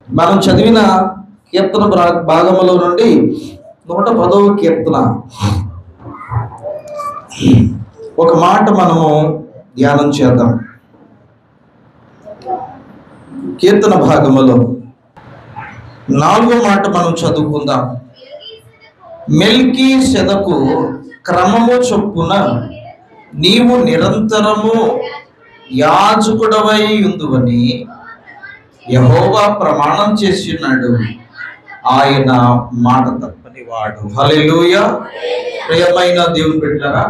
మనం చదివిన కీర్తన భాగములో నుండి 110వ కీర్తన ఒక మాట మనము ధ్యానం చేద్దాం. కీర్తన భాగములో 4వ మాట మనం చదువుకుందాం. మెల్కీసెదకు క్రమము చొప్పున నీవు నిరంతరము యాజకుడవై ఉందువని యెహోవా ప్రమాణం చేస్తున్నాడు, ఆయన మాట తప్పని వాడు. హల్లెలూయా. ప్రియమైన దేవుని బిడ్డలారా,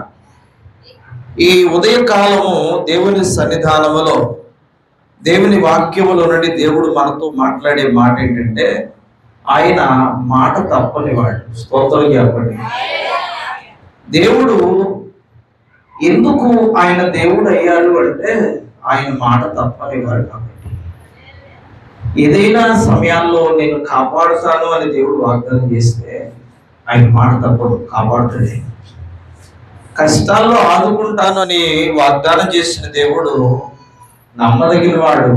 ఈ ఉదయకాలము దేవుని సన్నిధానములో దేవుని వాక్యములో నుండి దేవుడు మనతో మాట్లాడే మాట ఏంటంటే, ఆయన మాట తప్పని వాడు. స్తోత్రం చెప్పండి. దేవుడు ఎందుకు ఆయన దేవుడు అయ్యాడు అంటే, ఆయన మాట తప్పని వాడు కాబట్టి. ఏదైనా సమయాల్లో నేను కాపాడుతాను అని దేవుడు వాగ్దానం చేస్తే ఆయన మాట తప్పడు, కాపాడుతాడే. కష్టాల్లో ఆదుకుంటాను అని వాగ్దానం చేసిన దేవుడు నమ్మదగిన వాడు,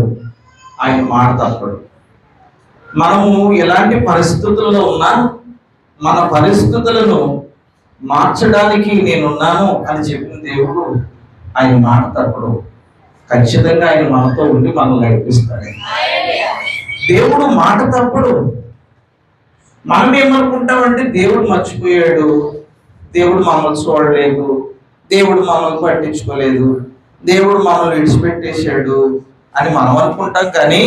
ఆయన మాట తప్పడు. మనము ఎలాంటి పరిస్థితుల్లో ఉన్నా మన పరిస్థితులను మార్చడానికి నేనున్నాను అని చెప్పిన దేవుడు ఆయన మాట తప్పడు. ఖచ్చితంగా ఆయన మనతో ఉండి మనల్ని నడిపిస్తాడు. దేవుడు మాట తప్పడు. మనం ఏమనుకుంటామంటే దేవుడు మర్చిపోయాడు, దేవుడు మమ్మల్ని చూడలేదు, దేవుడు మమ్మల్ని పట్టించుకోలేదు, దేవుడు మమ్మల్ని విడిచిపెట్టేశాడు అని మనం అనుకుంటాం. కానీ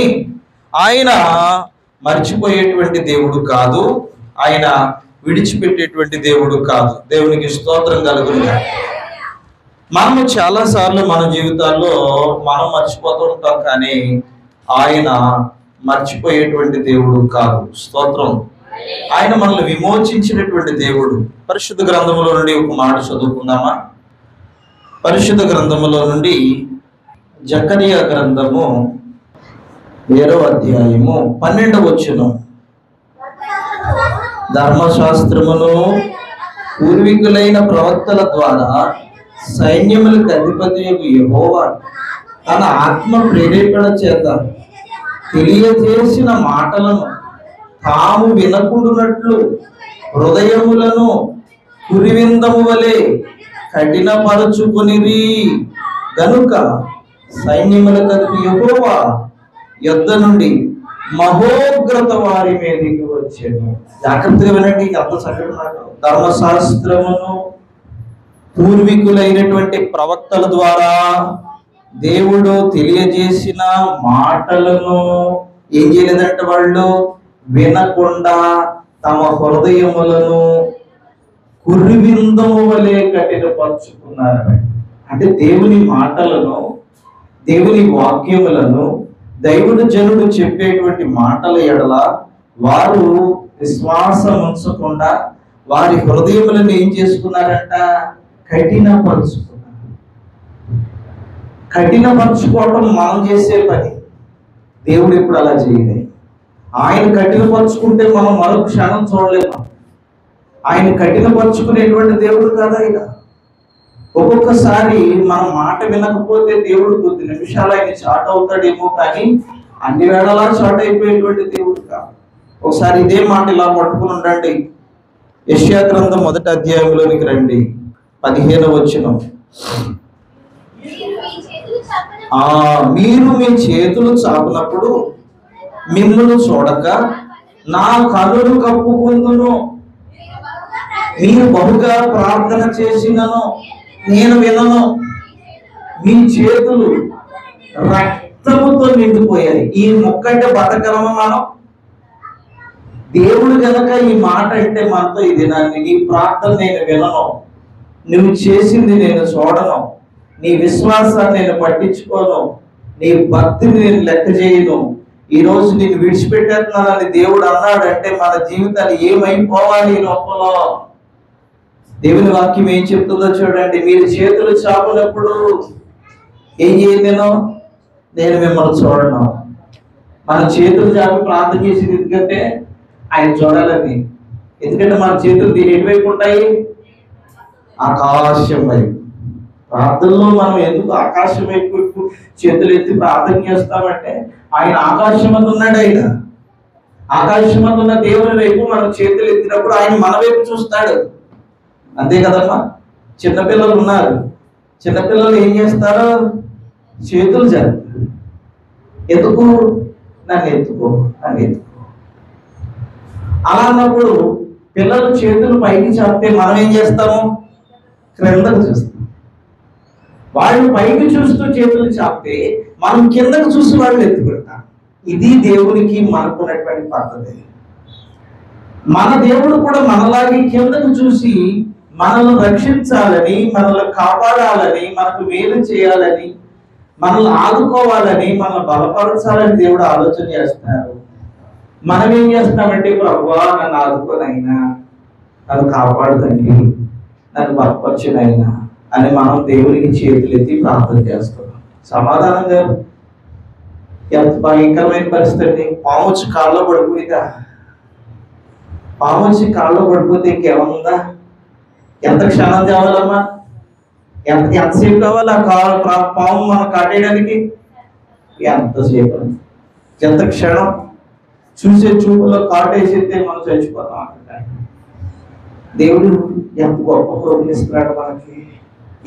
ఆయన మర్చిపోయేటువంటి దేవుడు కాదు, ఆయన విడిచిపెట్టేటువంటి దేవుడు కాదు. దేవునికి స్తోత్రం కలుగునుగా. మనము చాలాసార్లు మన జీవితాల్లో మనం మర్చిపోతూ ఉంటాం, కానీ ఆయన మర్చిపోయేటువంటి దేవుడు కాదు. స్తోత్రం. ఆయన మనల్ని విమోచించినటువంటి దేవుడు. పరిశుద్ధ గ్రంథములో నుండి ఒక మాట చదువుకుందామా? పరిశుద్ధ గ్రంథములో నుండి జకరియా గ్రంథము 7వ అధ్యాయము 12వ వచనం. ధర్మశాస్త్రమును పూర్వీకులైన ప్రవక్తల ద్వారా సైన్యములకు అధిపతియగు యెహోవా తన ఆత్మ ప్రేరేపణ చేత తెలియజేసిన మాటలను తాము వినకుండునట్లు హృదయములను కురివిందము వలె కఠినపరచుకొనిరి గనుక సైన్యములకు అధిపతి యెహోవా యుద్ధ నుండి మహోగ్రత వారి మీదకి వచ్చాను. జాగ్రత్తగా వినండి, ఎంత చక్కగా. ధర్మశాస్త్రమును పూర్వీకులైనటువంటి ప్రవక్తల ద్వారా దేవుడు తెలియజేసిన మాటలను ఏం చేయలేదంటే వాళ్ళు వినకుండా తమ హృదయములను కుర్రివిందము వలె కఠినపరుచుకున్నారు. అంటే దేవుని మాటలను, దేవుని వాక్యములను, దైవుడు జనుడు చెప్పేటువంటి మాటల ఎడల వారు విశ్వాసం ఉంచకుండా వారి హృదయములను ఏం చేసుకున్నారంట? కఠినపరుచుకున్నారు. కఠినపరుచుకోవటం మనం చేసే పని, దేవుడు ఇప్పుడు అలా చేయలేదు. ఆయన కఠినపరుచుకుంటే మనం మరో క్షణం చూడలేము. ఆయన కఠినపరుచుకునేటువంటి దేవుడు కాదు ఆయన. ఒక్కొక్కసారి మన మాట వినకపోతే దేవుడు కొద్ది నిమిషాలు ఆయన చాట్ అవుతాడేమో, కానీ అన్ని వేళలా చాట్ అయిపోయేటువంటి దేవుడు కాదు. ఒకసారి ఇదే మాట ఇలా పట్టుకుని ఉండండి. యెషయా గ్రంథం 1వ అధ్యాయంలోనికి రండి, 15వ వచనం. మీరు మీ చేతులు చాపినప్పుడు మిమ్మును చూడక నా కనులు కప్పుకుందును, మీరు బహుగా ప్రార్థన చేసినను నేను వినను. మీ చేతులు రక్తముతో నిండిపోయాయి. ఈ మొక్కంటే బతకలమా మనం? దేవుడు గనక ఈ మాట అంటే మనతో, ఇది నీ ప్రార్థన నేను వినను, నువ్వు చేసింది నేను చూడను, నీ విశ్వాసాన్ని నేను పట్టించుకోను, నీ భక్తిని నేను లెక్క చేయను, ఈ రోజు నేను విడిచిపెట్టేస్తున్నానని దేవుడు అన్నాడంటే మన జీవితాలు ఏమైపోవాలి ఈ లోపల? దేవుని వాక్యం ఏం చెప్తుందో చూడండి. మీరు చేతులు చాపినప్పుడు ఏం చేయలేను, నేను మిమ్మల్ని చూడను. మన చేతులు చాపి ప్రార్థన చేసేది ఎందుకంటే ఆయన చూడాలని. ఎందుకంటే మన చేతులు ఎటువైపు ఉంటాయి? ఆకాశం వైపు. ప్రార్థనలో మనం ఎందుకు ఆకాశం వైపు చేతులు ఎత్తి ప్రార్థన చేస్తామంటే ఆయన ఆకాశం అందు ఉన్నాడు. ఆయన ఆకాశమందు ఉన్న దేవుని వైపు మనం చేతులు ఎత్తినప్పుడు ఆయన మన వైపు చూస్తాడు. అంతే కదమ్మా. చిన్నపిల్లలు ఉన్నారు, చిన్నపిల్లలు ఏం చేస్తారో చేతులు జరుపుతారు. ఎందుకు? నన్ను ఎత్తుకో, నన్ను ఎత్తుకో. అలా అన్నప్పుడు పిల్లలు చేతులు పైకి చాపితే మనం ఏం చేస్తాము? క్రిందకు చూస్తాం. వాళ్ళు పైకి చూస్తూ చేతులు చాపితే మనం కిందకు చూసి వాళ్ళు ఎత్తుకుంటాం. ఇది దేవునికి మనకున్నటువంటి పద్ధతి. మన దేవుడు కూడా మనలాగే కిందకు చూసి మనల్ని రక్షించాలని, మనల్ని కాపాడాలని, మనకు మేలు చేయాలని, మనల్ని ఆదుకోవాలని, మనల్ని బలపరచాలని దేవుడు ఆలోచన చేస్తున్నారు. మనం ఏం చేస్తామంటే, ప్రభువా నన్ను ఆదుకోనైనా, నన్ను కాపాడుతండి, నన్ను బలపరచునైనా అని మనం దేవునికి చేతులు ఎత్తి ప్రార్థన చేస్తున్నాం. సమాధానం గారు ఎంత భయంకరమైన పరిస్థితి. పాము వచ్చి కాళ్ళలో పడిపోయిందా? పాము వచ్చి కాళ్ళలో పడిపోతే ఇంకేముందా? ఎంత క్షణం కావాలమ్మా? ఎంతసేపు కావాలి ఆ పాము మనం కాటేయడానికి? ఎంతసేపు, ఎంత క్షణం. చూసే చూపులో కాటేసితే మనం చచ్చిపోతాం. దేవుడు ఎంత గొప్ప ప్రోగ్రాం ఇస్తున్నాడు మనకి,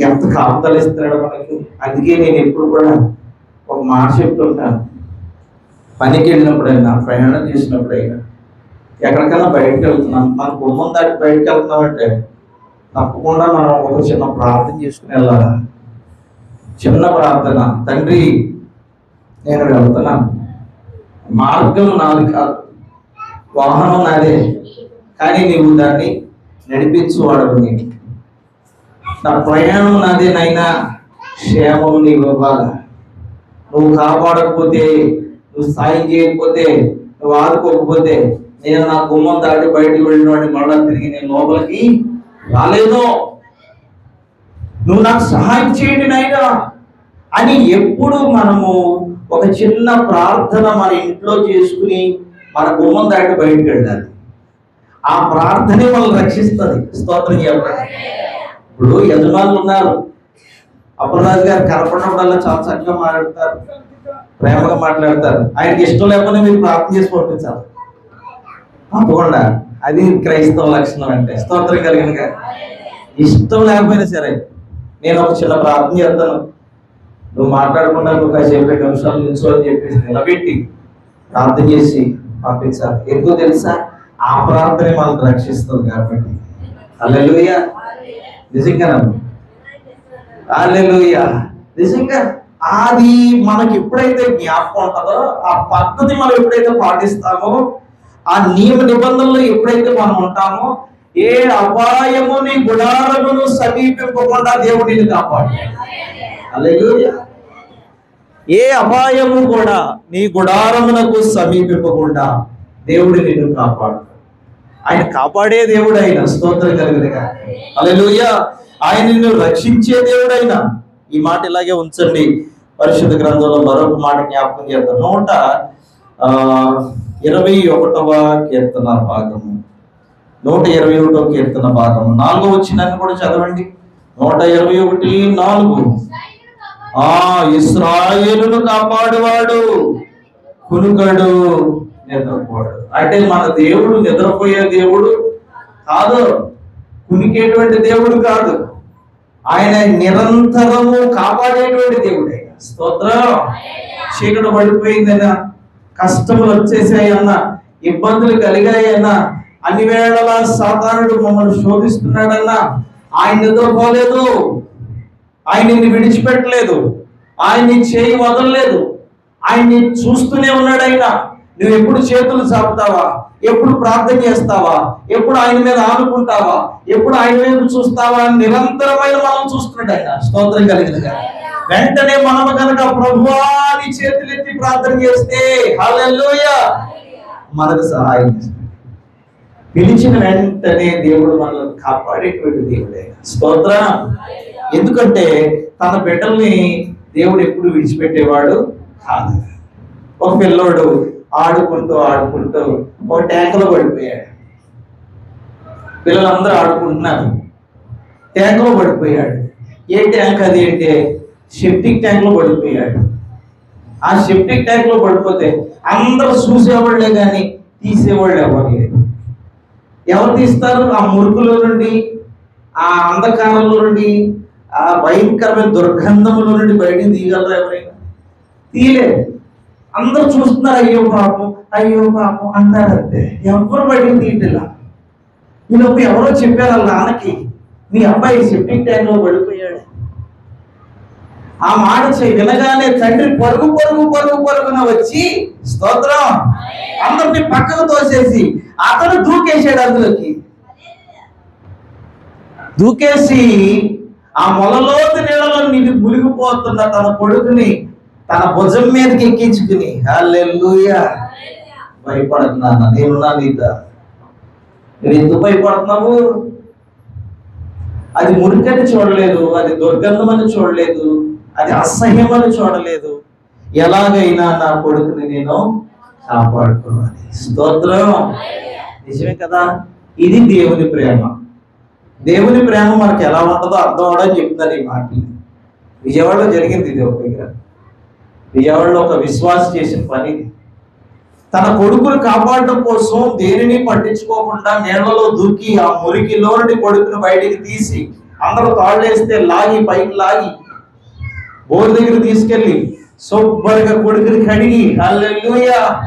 ఎంత కాపుదలు ఇస్తున్నాడు మనకి. అందుకే నేను ఎప్పుడు కూడా ఒక మాట చెప్తుంటాను. పనికి వెళ్ళినప్పుడైనా, ప్రయాణం చేసినప్పుడైనా, ఎక్కడికైనా బయటకు వెళ్తున్నాం, మన గుమ్మం దాటి బయటకు వెళ్తున్నామంటే తప్పకుండా మనం ఒక చిన్న ప్రార్థన చేసుకుని వెళ్ళాలి. చిన్న ప్రార్థన. తండ్రి, నేను వెళ్తున్నాను, మార్గం నాది కాదు, వాహనం నాదే, కానీ నీవు దాన్ని నడిపించువాడవు. నేను నా ప్రయాణం నాదే నైనా, క్షేమం నీవు ఇవ్వాలి. నువ్వు కాపాడకపోతే, నువ్వు సాయం చేయకపోతే, నువ్వు ఆదుకోకపోతే నేను నా గుమ్మం దాటి బయటకు వెళ్ళిన వాడిని మళ్ళా తిరిగి నేను లోపలికి రాలేదు. నువ్వు నాకు సహాయం చేయండి నాయనా అని ఎప్పుడు మనము ఒక చిన్న ప్రార్థన మన ఇంట్లో చేసుకుని మన గుమ్మం దాటి బయటకు వెళ్ళాలి. ఆ ప్రార్థనే మనల్ని రక్షిస్తుంది. స్తోత్రం చెప్పండి. ఇప్పుడు యజమానులు ఉన్నారు, అప్పలరాజు గారు కనపడినప్పుడల్లా చాలా చక్కగా మాట్లాడతారు, ప్రేమగా మాట్లాడతారు. ఆయనకి ఇష్టం లేకపోతే మీరు ప్రార్థన చేసి పంపించాలి తప్పకుండా. అది క్రైస్తవ లక్షణం అంటే. స్తోత్రం కలిగిన ఇష్టం లేకపోయినా సరే నేను ఒక చిన్న ప్రార్థన చేస్తాను, నువ్వు మాట్లాడకుండా నువ్వు కాసేపు 2 నిమిషాలు నిల్చో అని చెప్పేసి నిలబెట్టి ప్రార్థన చేసి పంపించాలి. ఎందుకో తెలుసా? ఆ ప్రార్థనే మనల్ని రక్షిస్తుంది కాబట్టి. హల్లెలూయా. నిజంగా హల్లెలూయా. నిజంగా అది మనకి ఎప్పుడైతే జ్ఞాపకం ఉంటుందో, ఆ పద్ధతి మనం ఎప్పుడైతే పాటిస్తామో, ఆ నియమ నిబంధనలు ఎప్పుడైతే మనం ఉంటామో, ఏ అపాయము నీ గుడారమును సమీపింపకుండా దేవుడిని కాపాడు. హల్లెలూయా. ఏ అపాయము కూడా నీ గుడారమునకు సమీపింపకుండా దేవుడు నిన్ను కాపాడు. ఆయన కాపాడే దేవుడు ఆయన. స్తోత్రం కలుగునుగా. హల్లెలూయా. ఆయన నిన్ను రక్షించే దేవుడు ఆయన. ఈ మాట ఇలాగే ఉంచండి. పరిశుద్ధ గ్రంథంలో మరొక మాట జ్ఞాపకం చేద్దాం. 121వ కీర్తన భాగము, 121వ కీర్తన భాగము 4వ వచనాన్ని కూడా చదవండి. 121:4. ఇశ్రాయేలును కాపాడువాడు కునుకడు, నిద్రపోడు. అంటే మన దేవుడు నిద్రపోయే దేవుడు కాదు, కునికేటువంటి దేవుడు కాదు. ఆయన నిరంతరము కాపాడేటువంటి దేవుడు ఆయన. స్తోత్రం. చీకటి పడిపోయిందన్నా, కష్టములు వచ్చేసాయన్నా, ఇబ్బందులు కలిగాయన్నా, అన్ని వేళలా సాతానుడు మమ్మల్ని శోధిస్తున్నాడన్నా, ఆయన నిద్రపోలేదు, ఆయన నిన్ను విడిచిపెట్టలేదు, ఆయన్ని చేయి వదలలేదు, ఆయన్ని చూస్తూనే ఉన్నాడు. ఆయన నువ్వు ఎప్పుడు చేతులు చాపుతావా, ఎప్పుడు ప్రార్థన చేస్తావా, ఎప్పుడు ఆయన మీద ఆనుకుంటావా, ఎప్పుడు ఆయన మీద చూస్తావా, నిరంతరమైన మనం చూస్తున్నాడు ఆయన. స్తోత్రం కలిగినగా. వెంటనే మనము కనుక ప్రభువా నీ చేతులెత్తి ప్రార్థన చేస్తే హల్లెలూయా మనకు సహాయం చేస్తాడు. పిలిచిన వెంటనే దేవుడు మనల్ని కాపాడేటువంటి దేవుడే. స్తోత్రం. ఎందుకంటే తన బిడ్డల్ని దేవుడు ఎప్పుడు విడిచిపెట్టేవాడు కాదు. ఒక పిల్లోడు ఆడుకుంటూ ఒక ట్యాంకులో పడిపోయాడు. పిల్లలందరూ ఆడుకుంటున్నారు, ట్యాంకులో పడిపోయాడు. ఏ ట్యాంక్ అది అంటే సెప్టిక్ ట్యాంక్ లో పడిపోయాడు. ఆ సెప్టిక్ ట్యాంక్ లో పడిపోతే అందరూ చూసేవాళ్లే కానీ తీసేవాళ్ళు ఎవరు లేరు. ఎవరు తీస్తారు? ఆ మురుకులో నుండి, ఆ అంధకారంలో నుండి, ఆ భయంకరమైన దుర్గంధంలో నుండి బయటికి తీయగలరు ఎవరైనా? తీయలేరు. అందరూ చూస్తున్నారు, అయ్యో పాపం అంటారంతే. ఎవరు బయటికి తీయట్లా. ఈలోపు ఎవరో చెప్పారు వాళ్ళ నాన్నకి, మీ అబ్బాయి సెప్టిక్ ట్యాంక్ లో పడిపోయాడు. ఆ మాట వినగానే తండ్రి పరుగున వచ్చి, స్తోత్రం, అందరినీ పక్కకు తోసేసి అతను దూకేసాడు. అందులోకి దూకేసి ఆ మొలలోతు నీళ్ళలో మునిగిపోతున్న తన కొడుకుని తన భుజం మీదకి ఎక్కించుకుని, హల్లెలూయా, భయపడుతున్నాను, నేనున్నా నీతో. నువ్వు ఎందుకు భయపడుతున్నావు? అది మురికని చూడలేదు, అది దుర్గంధమని చూడలేదు, అది అసహ్యమని చూడలేదు. ఎలాగైనా నా కొడుకుని నేను కాపాడుకోవాలి. స్తోత్రం. నిజమే కదా? ఇది దేవుని ప్రేమ. దేవుని ప్రేమ మనకు ఎలా ఉంటుందో అర్థం అవడం చెప్తున్నారు ఈ మాటలు. విజయవాడలో జరిగింది ఇది. ఒక దగ్గర విజయవాడలో ఒక విశ్వాసం చేసిన పని, తన కొడుకును కాపాడడం కోసం దేనిని పట్టించుకోకుండా నీళ్లలో దూకి ఆ మురికిలో నుండి కొడుకును బయటికి తీసి, అందరూ తాళ్ళేస్తే లాగి పైకి లాగి బోర్ దగ్గర తీసుకెళ్లి శుభ్రంగా కొడుకుని కడిగి, హల్లెలూయా,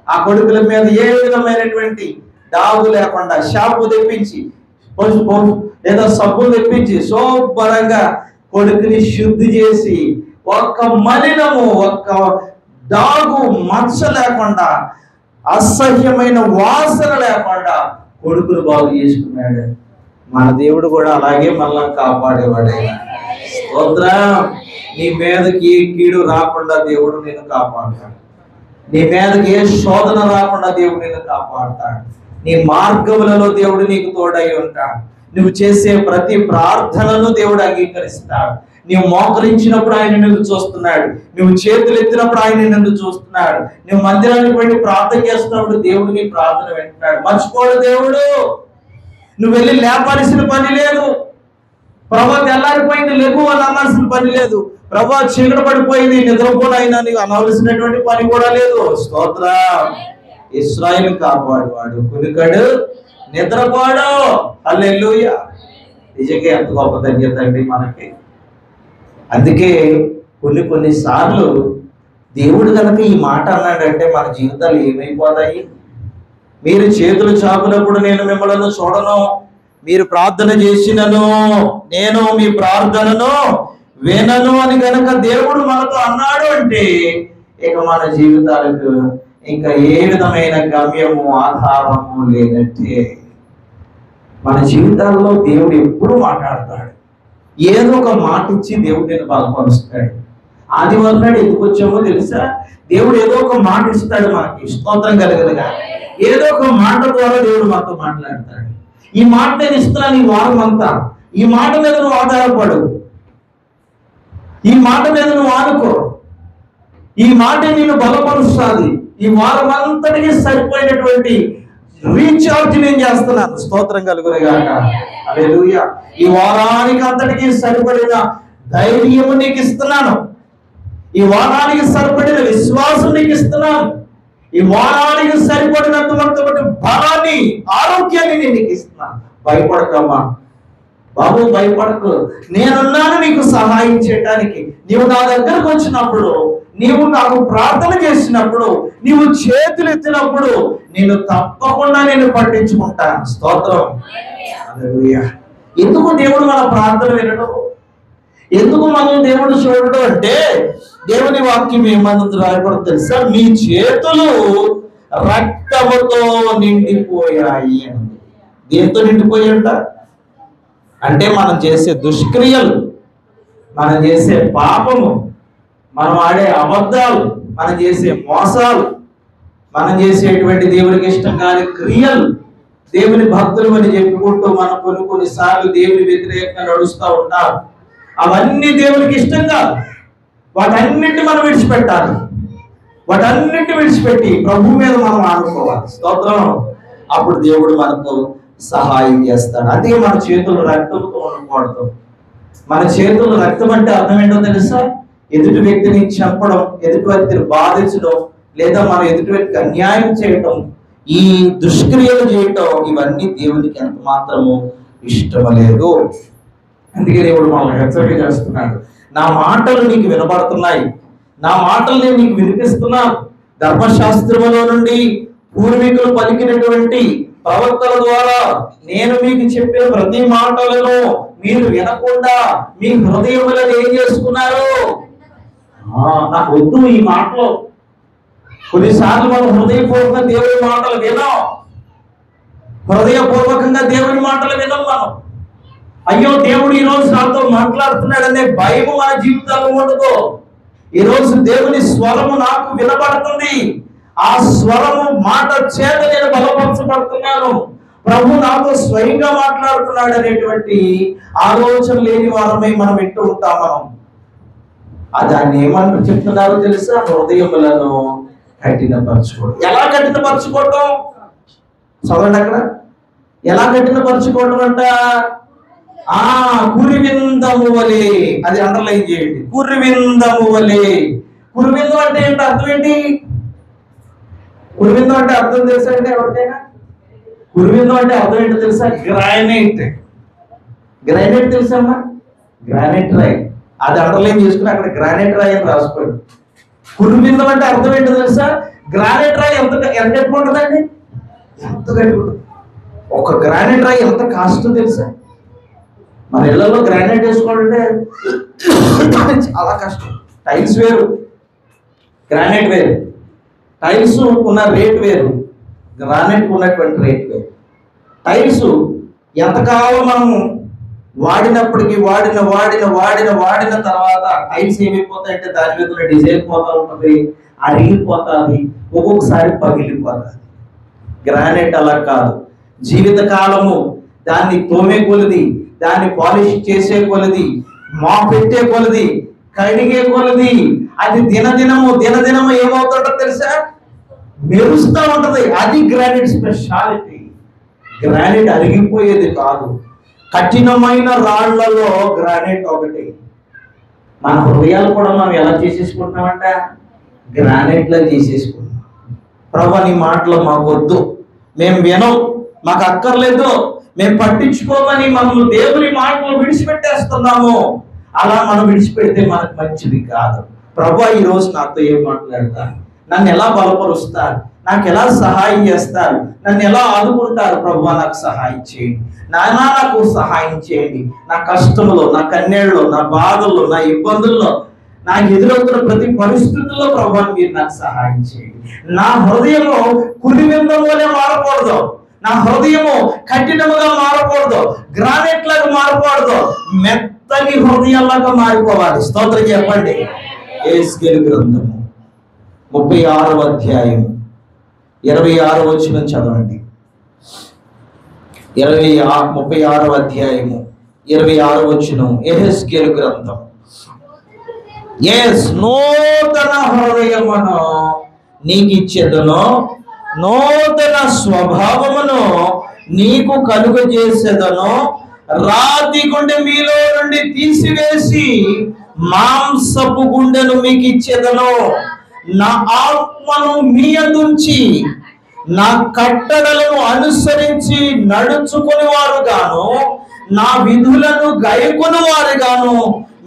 ఆ కొడుకుల మీద ఏ విధమైనటువంటి డాగు లేకుండా షాంపూ తెప్పించి, పసుపు లేదా సబ్బు తెప్పించి శుభ్రంగా కొడుకుని శుద్ధి చేసి, ఒక్క మలినము, ఒక్క డాగు మచ్చ లేకుండా, అసహ్యమైన వాసన లేకుండా కొడుకును బాగు చేసుకున్నాడు. మన దేవుడు కూడా అలాగే మనల్ని కాపాడేవాడే. స్తోత్రం. నీ మీదకి ఏ కీడు రాకుండా దేవుడు నిన్ను కాపాడుతాడు. నీ మీదకి ఏ శోధన రాకుండా దేవుడు నిన్ను కాపాడుతాడు. నీ మార్గములలో దేవుడు నీకు తోడై ఉంటాడు. నువ్వు చేసే ప్రతి ప్రార్థనను దేవుడు అంగీకరిస్తాడు. నువ్వు మోకరించినప్పుడు ఆయన నిన్ను చూస్తున్నాడు. నువ్వు చేతులు ఎత్తినప్పుడు ఆయన నిన్ను చూస్తున్నాడు. నువ్వు మందిరానికి వెళ్ళి ప్రార్థన చేస్తున్నప్పుడు దేవుడు నీ ప్రార్థన వింటున్నాడు. మర్చిపోడు దేవుడు. నువ్వు వెళ్ళి లేపాల్సిన పని లేదు. ప్రభా తెల్లారిపోయింది లేవు అని అనాల్సిన పని లేదు. ప్రభా చీకటి పడిపోయింది నిద్రపోనైనా నీకు అనవలసినటువంటి పని కూడా లేదు. స్తోత్రం. ఇశ్రాయేలు కాపాడువాడు, కునికడు, నిద్రపోడు. హల్లెలూయా. నిజంగా ఎంత గొప్ప ధన్యత అండి మనకి. అందుకే కొన్నిసార్లు దేవుడు కనుక ఈ మాట అన్నాడంటే మన జీవితాలు ఏమైపోతాయి? మీరు చేతులు చాపునప్పుడు నేను మిమ్మల్ని చూడను, మీరు ప్రార్థన చేసినను నేను మీ ప్రార్థనను వినను అని కనుక దేవుడు మనతో అన్నాడు అంటే ఇక మన జీవితాలకు ఇంకా ఏ విధమైన గమ్యము ఆధారము లేదంటే. మన జీవితాల్లో దేవుడు ఎప్పుడు మాట్లాడతాడు. ఏదో ఒక మాట ఇచ్చి దేవుడు నేను బలపరుస్తాడు. ఆదివారం నాడు ఎందుకు వచ్చామో తెలుసా? దేవుడు ఏదో ఒక మాట ఇస్తాడు మనకి. స్తోత్రం కలగదుగా. ఏదో ఒక మాట ద్వారా దేవుడు మాతో మాట్లాడతాడు. ఈ మాట నేను ఇస్తున్నాను ఈ వారం అంతా. ఈ మాట మీద నువ్వు ఆధారపడు. ఈ మాట మీద నువ్వు ఆనుకో. ఈ మాట నిన్ను బలపరుస్తుంది. ఈ వారం అంతటికి సరిపోయినటువంటి రీఛార్జ్ నేను చేస్తున్నాను. స్తోత్రం కలుగునుగాక. హల్లెలూయా. ఈ వారానికి అంతటికి సరిపడిన ధైర్యము నీకు ఇస్తున్నాను. ఈ వారానికి సరిపడిన విశ్వాసం నీకు ఇస్తున్నాను. ఈ వారానికి సరిపడినటువంటి బలాన్ని, ఆరోగ్యాన్ని నేను నీకు ఇస్తున్నాను. భయపడకమ్మా బాబు, భయపడకు. నేనున్నాను నీకు సహాయం చేయడానికి. నీవు నా దగ్గరకు వచ్చినప్పుడు, నీవు నాకు ప్రార్థన చేసినప్పుడు, నీవు చేతులు ఎత్తినప్పుడు నేను తప్పకుండా నేను పట్టించుకుంటాను. స్తోత్రం. హల్లెలూయా. ఎందుకు దేవుడు మన ప్రార్థన వినడం? ఎందుకు మనం దేవుడు చూడడం అంటే దేవుని వాక్యం ఏమన్నది రాయబడి తెలుసా? మీ చేతులు రక్తముతో నిండిపోయాయి అని. దేంతో నిండిపోయాయంట అంటే మనం చేసే దుష్క్రియలు, మనం చేసే పాపము, మనం ఆడే అబద్ధాలు, మనం చేసే మోసాలు, మనం చేసేటువంటి దేవునికి ఇష్టం కాని క్రియలు, దేవుని భక్తులు అని చెప్పుకుంటూ మనం కొన్నిసార్లు దేవుని వ్యతిరేకంగా నడుస్తూ ఉంటారు. అవన్నీ దేవునికి ఇష్టం కాదు. వాటన్నిటిని మనం విడిచిపెట్టాలి. వాటన్నిటిని విడిచిపెట్టి ప్రభు మీద మనం ఆనుకోవాలి. స్తోత్రం. అప్పుడు దేవుడు మనకు సహాయం చేస్తాడు. అదే మన చేతులు రక్తంతో ఉండకూడదు. మన చేతులు రక్తం అంటే అర్థం ఏంటో తెలుసా? ఎదుటి వ్యక్తిని చంపడం, ఎదుటి వ్యక్తిని బాధించడం, లేదా మన ఎదుటి వ్యక్తికి అన్యాయం చేయటం, ఈ దుష్క్రియలు చేయటం, ఇవన్నీ దేవునికి ఎంత మాత్రము ఇష్టం లేదు. అందుకే దేవుడు మనల్ని హెచ్చరిక చేస్తున్నాడు. నా మాటలు నీకు వినబడుతున్నాయి, నా మాటలు నేను నీకు వినిపిస్తున్నాను. ధర్మశాస్త్రములో నుండి పూర్వీకులు పలికినటువంటి ప్రవక్తల ద్వారా నేను మీకు చెప్పిన ప్రతి మాటలను మీరు వినకుండా మీ హృదయములను ఏం చేసుకున్నారు? నాకు వద్దు ఈ మాటలు. కొన్నిసార్లు మనం హృదయపూర్వకంగా దేవుని మాటలు వినాం, హృదయపూర్వకంగా దేవుని మాటలు వినం మనం. అయ్యో దేవుడు ఈరోజు నాతో మాట్లాడుతున్నాడనే భయం మన జీవితాల్లో ఉండదు. ఈరోజు దేవుని స్వరము నాకు వినబడుతుంది, ఆ స్వరము మాట చేత నేను బలపరచబడుతున్నాను, ప్రభు నాతో స్వయంగా మాట్లాడుతున్నాడు అనేటువంటి ఆలోచన లేని వారమై మనం వింటూ ఉంటాం. మనం దాన్ని ఏమంటారు చెప్తున్నారో తెలుసా? హృదయములను కఠినపరచుకోవడం. ఎలా కఠినపరచుకోవటం? చదవండి అక్కడ. ఎలా కఠినపరచుకోవడం అంట? కురివిందము వలె. అది అండర్లైన్ చేయండి. కురివిందము వలె. కురివిందం అంటే ఏంటి? అర్థం ఏంటి? కురివిందం అంటే అర్థం తెలుసా అంటే ఎవరికైనా? కురివిందం అంటే అర్థం ఏంటో తెలుసా? గ్రానైట్. గ్రానైట్ తెలుసమ్మా? గ్రానైట్ రాయి. అది అండర్లైన్ చేసుకుని అక్కడ గ్రానైట్ రాయి అని రాసుకోండి. కురివిందం అంటే అర్థం ఏంటో తెలుసా? గ్రానైట్ రాయి ఎంత గట్టి ఉంటుందండి? ఎంత గట్టి ఉంటుంది. ఒక గ్రానైట్ రాయి ఎంత కాస్ట్ తెలుసా? మన ఇళ్లలో గ్రానైట్ వేసుకోవాలంటే చాలా కష్టం. టైల్స్ వేరు, గ్రానైట్ వేరు. టైల్స్ ఉన్న రేట్ వేరు, గ్రానైట్ ఉన్నటువంటి రేట్ వేరు. టైల్స్ ఎంతకాలం మనము వాడినప్పటికీ వాడిన తర్వాత టైల్స్ ఏమైపోతాయంటే దాని మీద ఉన్న డిజైన్ పోతా ఉంటుంది, అరిగిపోతుంది, ఒక్కొక్కసారి పగిలిపోతుంది. గ్రానైట్ అలా కాదు. జీవితకాలము దాన్ని తోమే కొలది, దాన్ని పాలిష్ చేసే కొలది, మా పెట్టే కొలది, కడిగే కొలది, అది దినదినము ఏమవుతుందో తెలుసా? మెరుస్తూ ఉంటది. అది గ్రానైట్ స్పెషాలిటీ. గ్రానైట్ అరిగిపోయేది కాదు. కఠినమైన రాళ్లలో గ్రానైట్ ఒకటి. మన హృదయాలు కూడా మనం ఎలా చేసేసుకుంటున్నామంట? గ్రానైట్ లా చేసేసుకుంటున్నాం. ప్రభు నీ మాటలు మాకు వద్దు, మేము వినం, మాకు అక్కర్లేదు, మేము పట్టించుకోమని మనం దేవుని మాటలు విడిచిపెట్టేస్తున్నాము. అలా మనం విడిచిపెడితే మనకు మంచిది కాదు. ప్రభు ఈరోజు నాతో ఏం మాట్లాడతారు? నన్ను ఎలా బలపరుస్తారు? నాకు ఎలా సహాయం చేస్తారు? నన్ను ఎలా ఆదుకుంటారు? ప్రభు నాకు సహాయం చేయండి, నాకు సహాయం చేయండి. నా కష్టంలో, నా కన్నీళ్ళలో, నా బాధల్లో, నా ఇబ్బందుల్లో, నాకు ఎదురవుతున్న ప్రతి పరిస్థితుల్లో ప్రభు మీరు నాకు సహాయం చేయండి. నా హృదయము కురివిందమునే మారకూడదు, నా హృదయము కఠినముగా మారకూడదు, గ్రానైట్ లాగా మారకూడదు, మెత్తని హృదయాలాగా మారిపోవాలి. స్తోత్రం చెప్పండి. యెహెజ్కేలు గ్రంథము 36వ అధ్యాయం 26వ వచనం చదవండి. 36వ అధ్యాయము 26వ వచనం. యెహెజ్కేలు గ్రంథం. నూతన హృదయమును నీకు ఇచ్చేదను, నూతన స్వభావమును నీకు కలుగజేసేదను, రాతి గుండె మీలో నుండి తీసివేసి మాంసపు గుండెను మీకు ఇచ్చేదను, నా ఆత్మను మీ యందుంచి నా కట్టడలను అనుసరించి నడుచుకుని వారుగాను, నా విధులను గైకొని వారుగాను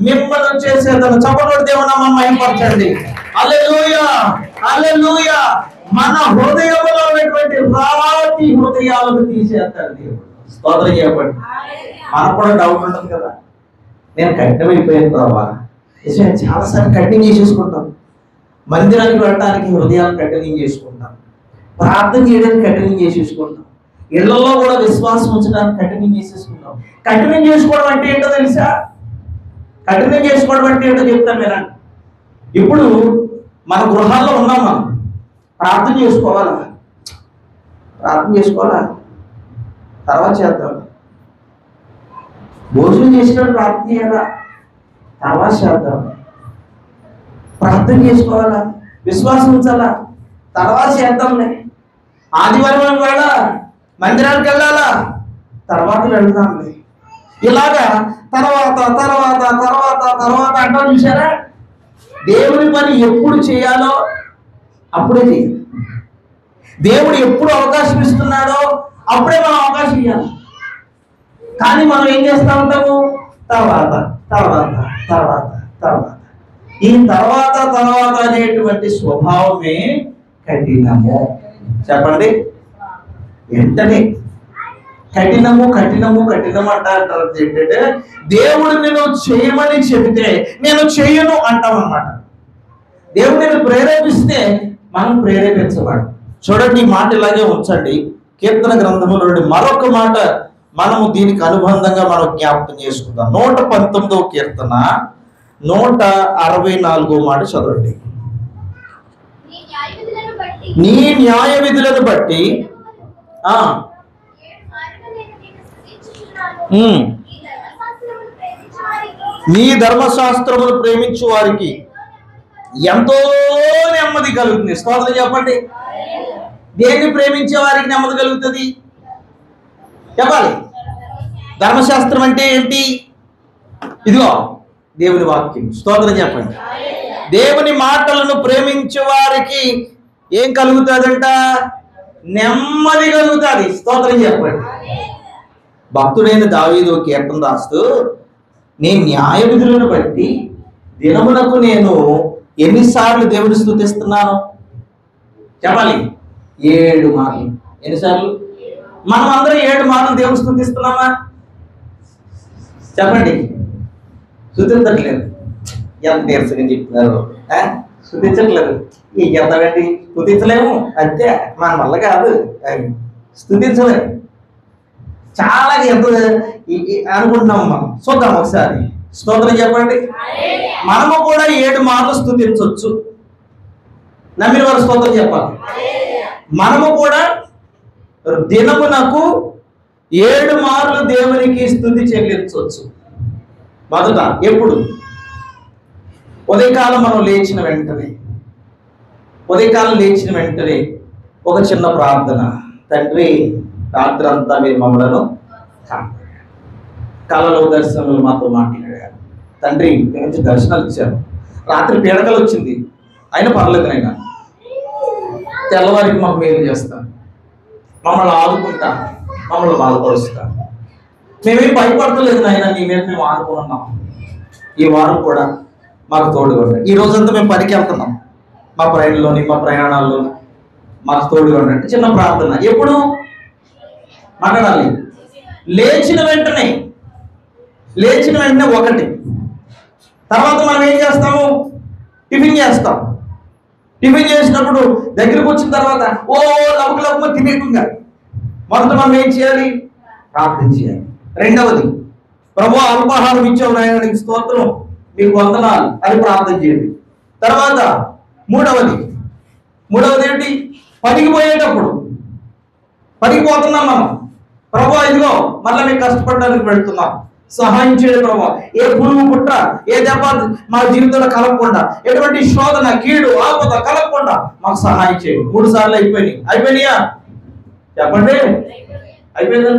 మిమ్మల్ని చేసేదను. చప్పటి దేవుని మహిమపరచండి. హల్లెలూయా, హల్లెలూయా. మన హృదయంలో ఉన్నటువంటి రాతి హృదయాలను తీసేస్తాడు దేవుడు. స్తోత్రం చెప్పండి. మనకు కూడా డౌట్ ఉంటుంది కదా, నేను కఠినమైపోయాను ప్రభా. చాలాసార్లు కఠినం చేసేసుకుంటాం. మందిరానికి వెళ్ళడానికి హృదయాలను కఠినం చేసుకుంటాం, ప్రార్థన చేయడానికి కఠినం చేసేసుకుంటాం, ఇళ్లలో కూడా విశ్వాసం ఉంచడానికి కఠినం చేసేసుకుంటాం. కఠినం చేసుకోవడం అంటే ఏంటో తెలుసా? కఠినం చేసుకోవడం అంటే ఏంటో చెప్తాను వినండి. ఇప్పుడు మన గృహాల్లో ఉన్నాం, మనం ప్రార్థన చేసుకోవాలా? తర్వాత చేద్దాం. భోజనం చేసినప్పుడు ప్రార్థన చేయాలా? తర్వాత చేద్దాం. ప్రార్థన చేసుకోవాలా? విశ్వాసం ఉంచాలా? తర్వాత చేద్దాంలే. ఆదివారం వేళ మందిరానికి వెళ్ళాలా? తర్వాత వెళ్దాంలే. ఇలాగా తర్వాత తర్వాత తర్వాత తర్వాత అంటాం. చూసారా? దేవుని పని ఎప్పుడు చేయాలో అప్పుడే చేయాలి. దేవుడు ఎప్పుడు అవకాశం ఇస్తున్నాడో అప్పుడే మనం అవకాశం ఇవ్వాలి. కానీ మనం ఏం చేస్తా ఉంటాము? తర్వాత తర్వాత తర్వాత తర్వాత. ఈ తర్వాత తర్వాత అనేటువంటి స్వభావమే కఠినము. చెప్పండి, వెంటనే కఠినము కఠినము కఠినము అంటారు. ఏంటంటే దేవుడు నేను చేయమని చెబితే నేను చేయను అంటాం అన్నమాట. దేవుడు నేను ప్రేరేపిస్తే మనం ప్రేరేపించబడు. చూడండి, ఈ మాట ఇలాగే ఉంచండి. కీర్తన గ్రంథములో మరొక మాట మనము దీనికి అనుబంధంగా మనం జ్ఞాపకం చేసుకుందాం. 119వ కీర్తన 164వ మాట చదవండి. నీ న్యాయ విధులను బట్టి నీ ధర్మశాస్త్రమును ప్రేమించు వారికి ఎంతో నెమ్మది కలుగుతుంది. స్తోత్రం చెప్పండి. దేన్ని ప్రేమించే వారికి నెమ్మది కలుగుతుంది చెప్పాలి. ధర్మశాస్త్రం అంటే ఏంటి? ఇదిగో దేవుని వాక్యం. స్తోత్రం చెప్పండి. దేవుని మాటలను ప్రేమించే వారికి ఏం కలుగుతుందంట? నెమ్మది కలుగుతుంది. స్తోత్రం చెప్పండి. భక్తుడైన దావీదు కీర్తన రాస్తూ, నీ న్యాయ విధులను బట్టి దినమునకు నేను ఎన్నిసార్లు దేవుని స్తుతిస్తున్నాను చెప్పాలి? 7 మార్లు. ఎన్నిసార్లు? మనం అందరం 7 మార్లు దేవుని స్తుతిస్తున్నామా చెప్పండి? స్తుతించట్లేదు. ఎంత నీరసంగా చెప్తున్నారు. స్తుతించట్లేదు. ఈ ఎంతమంది స్తుతించలేము, అంతే, మన వల్ల కాదు, స్తుతించలేము. చాలా ఎంత అనుకుంటున్నాము మనం. చూద్దాం ఒకసారి. స్తోత్రం చెప్పండి. మనము కూడా 7 మార్లు స్తుతించవచ్చు. నమ్మిన వారు స్తోత్రం చెప్పాలి. మనము కూడా దినమునకు 7 మార్లు దేవునికి స్తుతి చెల్లించవచ్చు. మొదట ఎప్పుడు? ఉదయకాలం మనం లేచిన వెంటనే ఒక చిన్న ప్రార్థన. తండ్రి, రాత్రి అంతా మీరు మమ్మలను కళలో దర్శనములు మాతో మాట్లాడారు. తండ్రి, నుంచి దర్శనాలు ఇచ్చారు. రాత్రి పీడకలు వచ్చింది, అయినా పర్లేదు నైనా, తెల్లవారికి మాకు మేలు చేస్తాను, మమ్మల్ని ఆదుకుంటా, మమ్మల్ని బాధపరుస్తా. మేమేం భయపడతలేదు నాయన, నీ మీద మేము ఆదుకున్నాం. ఈ వారం కూడా మాకు తోడుగా ఉండండి. ఈ రోజంతా మేము పనికి వెళ్తున్నాం, మా ప్రయాణాల్లోని మాకు తోడుగా ఉండండి. చిన్న ప్రార్థన. ఎప్పుడు మాట్లాడాలి? లేచిన వెంటనే ఒకటి. తర్వాత మనం ఏం చేస్తాము? టిఫిన్ చేస్తాం. టిఫిన్ చేసినప్పుడు దగ్గరికి వచ్చిన తర్వాత లవకులమ్మ తినేకుండా మొదట మనం ఏం చేయాలి? ప్రార్థన చేయాలి. రెండవది, ప్రభువా అల్పాహారం ఇచ్చావు నాయన, నీకు స్తోత్రం, మీకు వందనాలు అని ప్రార్థన చేయండి. తర్వాత మూడవది ఏంటి? పనికి పోయేటప్పుడు, పనికి పోతున్నాం మనం, ప్రభువా ఇదిగో మళ్ళీ మీకు కష్టపడడానికి వెళ్తున్నాం, సహాయం చేయండి ప్రభువా. ఏ పురుగు పుట్ట, ఏ దెబ్బ మా జీవితంలో కలగకుండా, ఎటువంటి శోధన, కీడు, ఆపద కలగకుండా మాకు సహాయం చేయండి. 3 సార్లు అయిపోయినాయా చెప్పండి? అయిపోయిందా?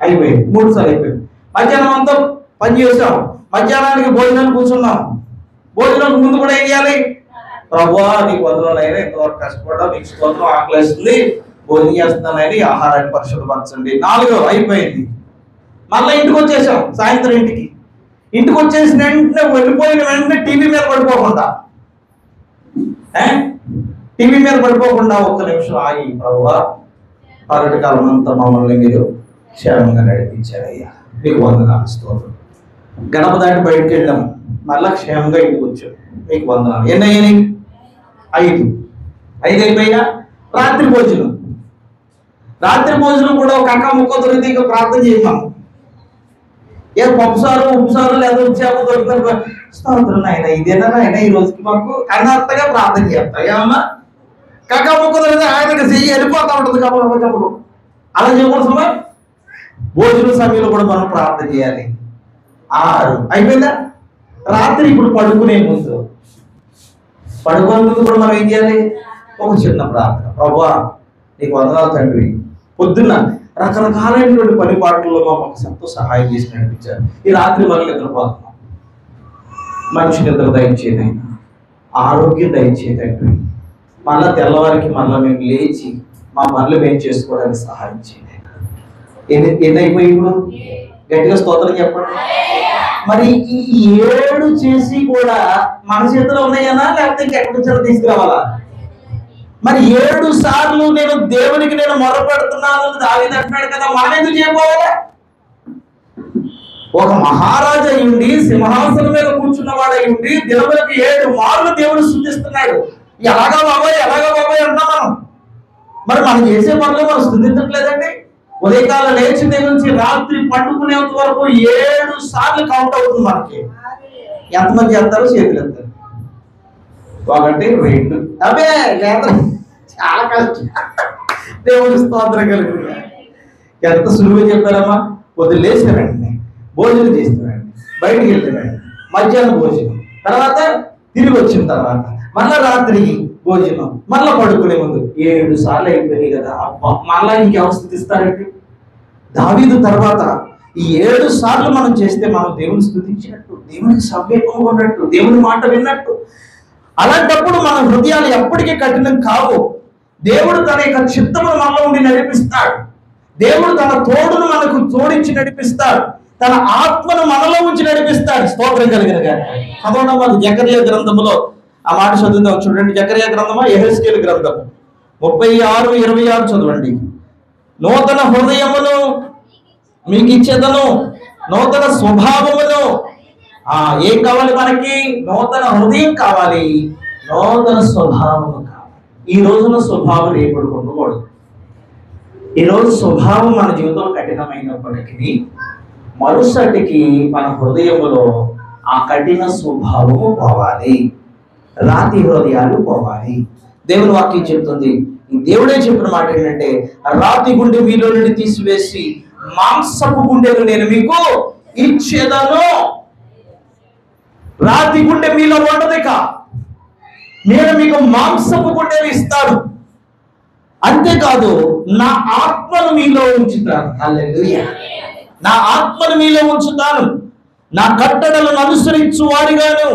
అయిపోయింది. 3 సార్లు అయిపోయింది. మధ్యాహ్నం అంతా పని చేస్తాం, మధ్యాహ్నానికి భోజనాన్ని కూర్చున్నాం. భోజనానికి ముందు కూడా ఏం చేయాలి? ప్రభువా నీకు వందనాలు అయినా, ఎంతవరకు కష్టపడ్డా, నీకు స్తోత్రం, ఆకలిస్తుంది, భోజనం చేస్తున్నానని ఆహారాన్ని పరిశుభ్రపరచండి. 4 అయిపోయింది. మళ్ళీ ఇంటికి వచ్చేసాం. సాయంత్రం ఇంటికి వచ్చేసిన వెంటనే వెళ్ళిపోయిన వెంటనే టీవీ మీద పడిపోకుండా ఒక్క నిమిషం ఆగి, ప్రభువా పగటి కాలం అంతా మమ్మల్ని మీరు క్షేమంగా నడిపించారయ్యా, మీకు వందనాలు, స్తోత్రం. గడప దాటి బయటకు వెళ్ళాం, మళ్ళా క్షేమంగా ఇంటికి వచ్చాం, మీకు వందనాలు. ఎన్ని అయ్యాయి? 5 అయిపోయినా. రాత్రి భోజనం కూడా ఒక అక్క ముక్క దొరికితే ఇంకా ప్రార్థన చేద్దాం. ఏ పప్పుసారు ఉప్పుసారు లేదా చేప దొరుకుతారు, స్తోత్రం నాయన, ఇదేనా నాయన ఈ రోజుకి మాకు అన్నట్టుగా ప్రార్థన చేస్తాం. ఏమన్నా కక్క ముక్క దొరికితే ఆయనకి చెయ్యి వెళ్ళిపోతా ఉంటుంది కబురు. అలా చేయకూడదు. భోజన సమయంలో కూడా మనం ప్రార్థన చేయాలి. 6 అయిపోయిందా? రాత్రి ఇప్పుడు పడుకునే ముందు కూడా మనం ఏం చేయాలి? ఒక చిన్న ప్రార్థన. ప్రభువా నీకు వందనాలు తండ్రి, పొద్దున్న రకరకాలైనటువంటి పనిపాట్లలో మాకు ఎంతో సహాయం చేసి నడిపించారు. ఈ రాత్రి మళ్ళీ నిద్రపోతున్నాం, మంచి నిద్ర దయచేదైనా, ఆరోగ్యం దయచేదండి. మళ్ళా తెల్లవారికి మళ్ళీ మేము లేచి మా పనులు మేము చేసుకోవడానికి సహాయం చేయండి. ఎన్నైపోయి ఇప్పుడు గట్టిగా స్తోత్రం చెప్పండి. మరి ఈ 7 చేసి కూడా మన చేతిలో ఉన్నాయనా లేకపోతే ఇంకెక్కడి నుంచి తీసుకురావాలా? మరి 7 సార్లు నేను దేవునికి మొరపెడుతున్నాను దావీదు అంటున్నాడు కదా, మనం ఎందుకు చేయకపోవాలా? ఒక మహారాజు అయ్యుండి సింహాసనం మీద కూర్చున్నవాడు అయ్యుండి దినములకు 7 మార్లు దేవుడు స్తుతిస్తున్నాడు. ఎలాగా బాబాయ్ అంటున్నాం మనం. మరి మనం చేసే పనులు మనం స్తుతించట్లేదండి. ఉదయకాలం లేచి దగ్గర నుంచి రాత్రి పండుకునేంత వరకు 7 సార్లు కౌంట్ అవుతుంది మనకి. ఎంతమంది చేస్తారు? చేతులు ఎత్తారు. 1 2 అవే లేదా? చాలా కష్టం. దేవుడి స్తోత్రం కలుగుతుంది. ఎంత సులువుగా చెప్పారమ్మా. వదిలేసారండి, భోజనం చేస్తారండి, బయటికి వెళ్తారండి, మధ్యాహ్నం భోజనం, తర్వాత తిరిగి వచ్చిన తర్వాత మళ్ళా రాత్రికి భోజనం, మళ్ళా పడుకునే ముందు 7 సార్లు అయిపోయినాయి కదా. అబ్బా, మళ్ళా ఇంకెవరు స్థుతిస్తారండి? దావీదు తర్వాత ఈ 7 సార్లు మనం చేస్తే మనం దేవుని స్తుతించినట్టు, దేవునికి సమీపంగా ఉన్నట్టు, దేవుని మాట విన్నట్టు. అలాంటప్పుడు మన హృదయాలు ఎప్పటికీ కఠినం కావు. దేవుడు తన యొక్క చిత్తమును మనలో ఉండి నడిపిస్తాడు. దేవుడు తన తోడును మనకు తోడించి నడిపిస్తాడు. తన ఆత్మను మనలో ఉంచి నడిపిస్తాడు. స్తోత్రం కలిగిన గాని. చదవడం జకర్యా గ్రంథములో ఆ మాట చదువుదాం చూడండి. జకర్యా గ్రంథమా యెహెజ్కేలు గ్రంథము 36:26 చదవండి. నూతన హృదయమును మీకు ఇచ్చేదను, నూతన స్వభావమును. ఏం కావాలి మనకి? నూతన హృదయం కావాలి, నూతన స్వభావము కావాలి. ఈ రోజున స్వభావం రేపటి ఉండకూడదు. ఈరోజు స్వభావం మన జీవితంలో కఠినమైనప్పటికీ మరుసటికి మన హృదయములో ఆ కఠిన స్వభావము పోవాలి, రాతి హృదయాలు పోవాలి. దేవుని వాక్యం చెప్తుంది. దేవుడే చెప్పిన మాట ఏంటంటే, రాతి గుండె మీలో నుండి తీసివేసి మాంసపు గుండెను నేను మీకు ఇచ్చేదను. రాతి గుండె మీలో ఉండదుక, నేను మీకు మాంసపు గుండెను ఇస్తాను. అంతేకాదు నా ఆత్మను మీలో ఉంచుతాను. హల్లెలూయా. నా ఆత్మను మీలో ఉంచుతాను. నా కట్టడలను అనుసరించు వారిగాను,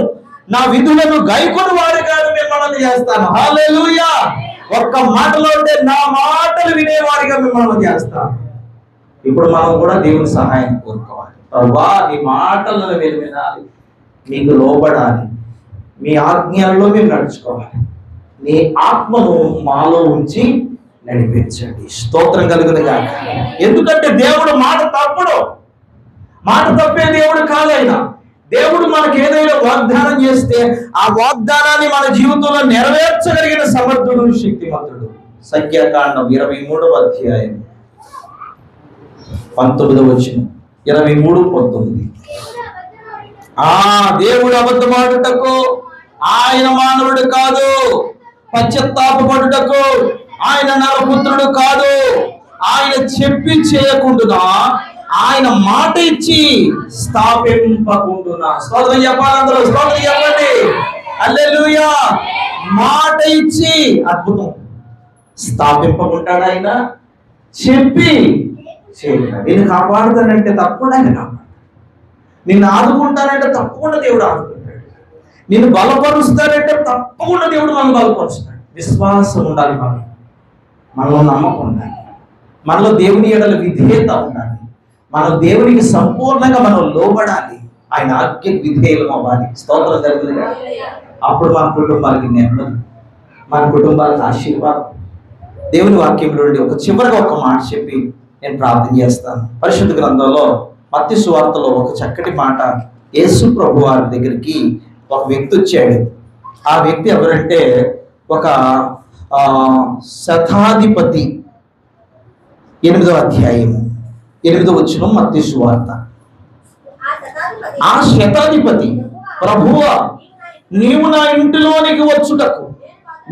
నా విధులను గైకొని వారిగాను మిమ్మల్ని చేస్తాను. హల్లెలూయా. ఒక్క మాటలో ఉంటే నా మాటలు వినేవారిగా మిమ్మల్ని చేస్తాను. ఇప్పుడు మనం కూడా దేవుని సహాయం కోరుకోవాలి. ప్రభువా, నీ మాటలను మీరు వినాలి, మీకు లోబడాలి, మీ ఆజ్ఞల్లో మేము నడుచుకోవాలి. నీ ఆత్మను మాలో ఉంచి నడిపించండి. స్తోత్రం కలుగును గాక. ఎందుకంటే దేవుడు మాట తప్పడు, మాట తప్పే దేవుడు కాదైనా. దేవుడు మనకు ఏదైనా వాగ్దానం చేస్తే ఆ వాగ్దానాన్ని మన జీవితంలో నెరవేర్చగలిగిన సమర్థుడు, శక్తిమంతుడు. సంఖ్యాకాండం 23వ అధ్యాయం 19వ వచనం. 23:19. దేవుడు అబద్ధమాడుటకు ఆయన మానవుడు కాదు, పశ్చాత్తాపపడుటకు ఆయన నరపుత్రుడు కాదు. ఆయన చెప్పి చేయకుండా, ఆయన మాట ఇచ్చి స్థాపింపకుండా. స్తోత్రం చెప్పాలి అందరూ. స్తోత్రం చెప్పండి. హల్లెలూయా. మాట ఇచ్చి అద్భుతం. స్థాపింపకుంటాడు ఆయన, చెప్పి చేయగలడు. నిన్ను కాపాడుతానంటే తప్పకుండా ఆయన కాపాడు. నిన్ను ఆదుకుంటానంటే తప్పకుండా దేవుడు ఆదుకుంటాడు. నిన్ను బలపరుస్తానంటే తప్పకుండా దేవుడు మనం బలపరుస్తాడు. విశ్వాసం ఉండాలి, మనలో నమ్మకం ఉండాలి, మనలో దేవుని ఎడల విధేయత ఉండాలి, మనం దేవునికి సంపూర్ణంగా మనం లోబడాలి, ఆయన ఆజ్ఞకు విధేయులం అవ్వాలి. స్తోత్రం జరుగుతుంది. అప్పుడు మన కుటుంబాలకి నెమ్మది, మన కుటుంబాలకు ఆశీర్వాదం. దేవుని వాక్యం నుండి చివరిగా ఒక మాట చెప్పి నేను ప్రార్థన చేస్తాను. పరిశుద్ధ గ్రంథంలో మత్తయి సువార్తలో ఒక చక్కటి మాట. యేసు ప్రభు వారి దగ్గరికి ఒక వ్యక్తి వచ్చాడు. ఆ వ్యక్తి ఎవరంటే ఒక శతాధిపతి. 8వ అధ్యాయం 8వ వచనం మత్తయి సువార్త. ఆ శతాధిపతి, ప్రభువా, నీవు నా ఇంటిలోనికి వచ్చుటకు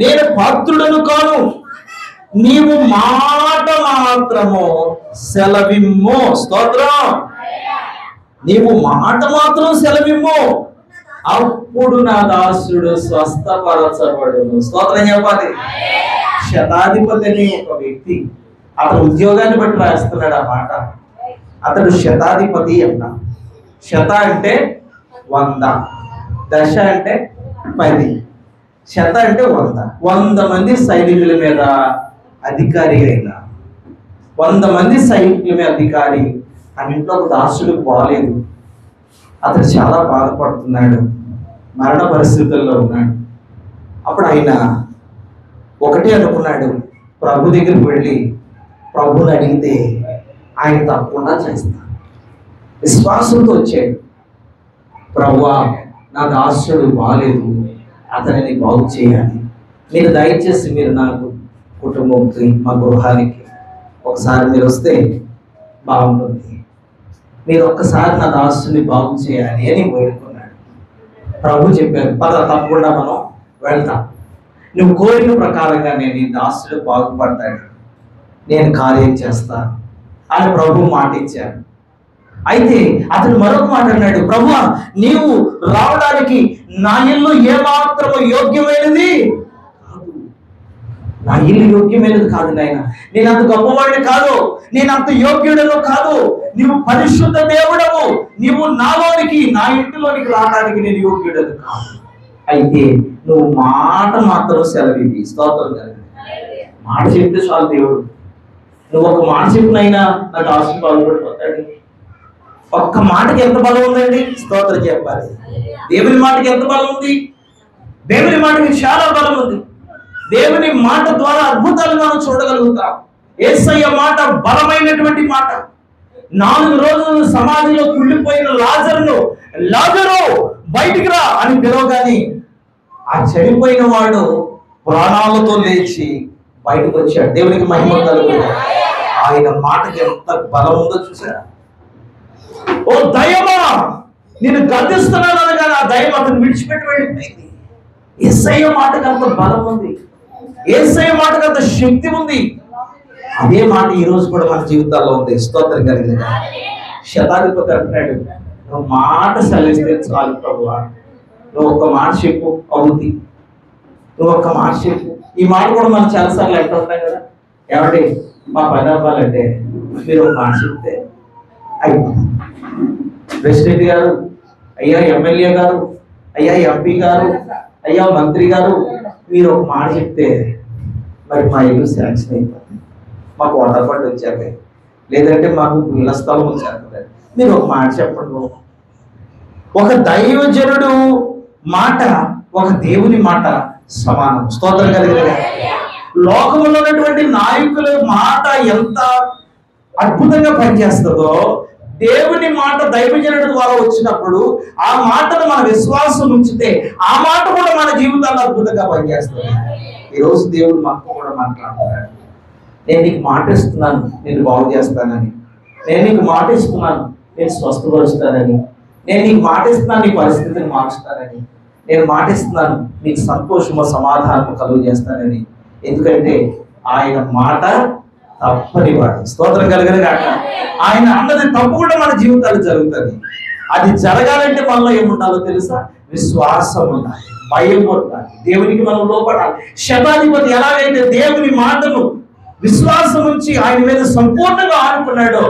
నేను పాత్రుడను కాను, నీవు మాట మాత్రము సెలవిమ్ము. స్తోత్రం. నీవు మాట మాత్రం సెలవిమ్ము, అప్పుడు నా దాసుడు స్వస్థపరచబడును. స్తోత్రం చెప్పాలి. శతాధిపతి అనే ఒక వ్యక్తి, అతను ఉద్యోగాన్ని బట్టి రాస్తున్నాడు ఆ మాట. అతడు శతాధిపతి అంట. శత అంటే 100, దశ అంటే 10, శత అంటే 100. 100 మంది సైనికుల మీద అధికారి అయిన 100 మంది సైనికులమే అధికారి. తన ఇంట్లో ఒక దాసుడు బాలేదు. అతను చాలా బాధపడుతున్నాడు, మరణ పరిస్థితుల్లో ఉన్నాడు. అప్పుడు ఆయన ఒకటే అనుకున్నాడు, ప్రభు దగ్గరికి వెళ్ళి ప్రభుని అడిగితే ఆయన తప్పకుండా చేస్తాడు. విశ్వాసంతో వచ్చాడు. ప్రభువా, నా దాసుడు బాలేదు, అతనిని బాగు చేయాలి. మీరు దయచేసి మీరు నాకు కుటుంబంకి, మా గృహానికి ఒకసారి మీరు వస్తే బాగుంటుంది. మీరు ఒక్కసారి నా దాసుని బాగు చేయాలి అని వేడుకున్నాడు. ప్రభు చెప్పారు, పద, తప్పకుండా మనం వెళ్తాం. నువ్వు కోరిన ప్రకారంగా నేను ఈ దాసుడు బాగుపడతాడు, నేను కార్యం చేస్తాను అని ప్రభు మాట ఇచ్చాడు. అయితే అతను మరొక మాట అన్నాడు, ప్రభువా, నీవు రావడానికి నా ఇల్లు ఏమాత్రము యోగ్యమైనది కాదు. నా ఇల్లు యోగ్యమైనది కాదు నాయన, నేను అంత గొప్పవాడిని కాదు, నేను అంత యోగ్యుడను కాదు. నీవు పరిశుద్ధ దేవుడవు, నీవు నాలోనికి, నా ఇంటిలోనికి రావడానికి నేను యోగ్యుడను కాదు. అయితే నువ్వు మాట మాత్రం సెలవిది. స్తోత్రం కలిగి మాట చెప్తే చాలు దేవుడు. నువ్వు ఒక మాట చెప్పినైనా నాకు ఆశీర్వాదపడిపోతాడు. ఒక్క మాటకి ఎంత బలం ఉందండి? స్తోత్రం చెప్పాలి. దేవుని మాటకి ఎంత బలం ఉంది? దేవుని మాటకి చాలా బలం ఉంది. దేవుని మాట ద్వారా అద్భుతాలు మనం చూడగలుగుతాం. యేసయ్య మాట బలమైనటువంటి మాట. 4 రోజులు సమాధిలో కుళ్ళిపోయిన లాజరును, లాజరు బయటికి రా అని పిలవగానే ఆ చనిపోయిన వాడు ప్రాణాలతో లేచి బయటకు వచ్చాడు. దేవునికి మహిమ కలుగుతుంది. ఆయన మాటకి ఎంత బలం ఉందో చూసారా? ఓ దయ్యమా, నేను గర్దిస్తున్నాను అనగానే ఆ దయ్యం అతను విడిచిపెట్టి వెళ్ళిపోయింది. యేసయ్య మాటకు అంత బలం ఉంది, యేసయ్య మాటకు అంత శక్తి ఉంది. అదే మాట ఈ రోజు కూడా మన జీవితాల్లో ఉంది. స్తోత్రం కలిగిన శతాధిపతి అంటున్నాడు, నువ్వు మాట సెలవిస్తే చాలు ప్రభువా, నువ్వు ఒక్క మాట చెప్పు అవుతుంది, నువ్వు ఒక్క మాట చెప్పు. ఈ మాట కూడా మనం చాలాసార్లు అంటుంటాం కదా, ఏమంటే మా పని అవ్వాలంటే మీరు ఒక మాట చెప్తే అయిపోతుంది. ప్రెసిడెంట్ గారు, అయ్యా ఎమ్మెల్యే గారు, అయ్యా ఎంపీ గారు, అయ్యా మంత్రి గారు, మీరు ఒక మాట చెప్తే మరి మా ఇల్లు శాంక్షన్ అయిపోతుంది, మాకు వాటర్ పట్టు వచ్చాక, లేదంటే మాకు ఇళ్ల స్థలం వచ్చాక, మీరు ఒక మాట చెప్పండి. ఒక దైవజనుడు మాట ఒక దేవుని మాట సమానం. స్తోత్రం కలిగిన లోకంలో ఉన్నటువంటి నాయకుల మాట ఎంత అద్భుతంగా పనిచేస్తుందో, దేవుని మాట దైవజనుడి ద్వారా వచ్చినప్పుడు ఆ మాటను మన విశ్వాసం ఉంచితే ఆ మాట కూడా మన జీవితాల్లో అద్భుతంగా పనిచేస్తుంది. ఈరోజు దేవుడు మాకు కూడా మాట్లాడుతున్నాడు. నేను నీకు మాట ఇస్తున్నాను, నేను బాగు చేస్తానని. నేను నీకు మాట ఇస్తున్నాను, నేను స్వస్థపరుస్తానని. నేను నీకు మాట ఇస్తున్నాను, నీ పరిస్థితిని మార్చుతానని. నేను మాట ఇస్తున్నాను, నీకు సంతోషము సమాధానము కలుగు చేస్తానని. ఎందుకంటే ఆయన మాట తప్పని వాడు. స్తోత్రం కలిగిన కాక ఆయన అన్నది తప్పకుండా మన జీవితాలు జరుగుతుంది. అది జరగాలంటే మనలో ఏముండాలో తెలుసా? విశ్వాసం ఉండాలి, భయం ఉండాలి, దేవునికి మనం లోపడాలి. శతాధిపతి ఎలాగైతే దేవుని మాటను విశ్వాసం ఉంచి ఆయన మీద సంపూర్ణంగా ఆనుకున్నాడో,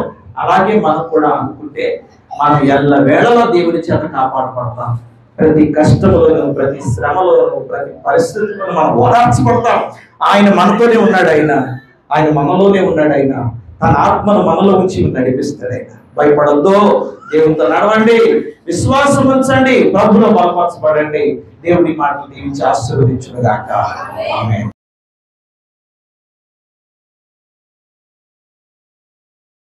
అలాగే మనం కూడా అనుకుంటే మనం ఎల్ల వేళలో దేవుని చేత కాపాడపడతాం. ప్రతి కష్టంలోనూ, ప్రతి శ్రమలోనూ, ప్రతి పరిస్థితుల్లో మనం ఓదార్చబడతాం. ఆయన మనతోనే ఉన్నాడు, ఆయన మనలోనే ఉన్నాడు. ఆయన తన ఆత్మను మనలో ఉంచి నడిపిస్తాడు. ఆయన భయపడద్దు, దేవునితో నడవండి, విశ్వాసం ఉంచండి, ప్రభువులో బలపరచబడండి. దేవుని మాటలు దీవించి ఆశీర్వదించును గాక. ఆమేన్.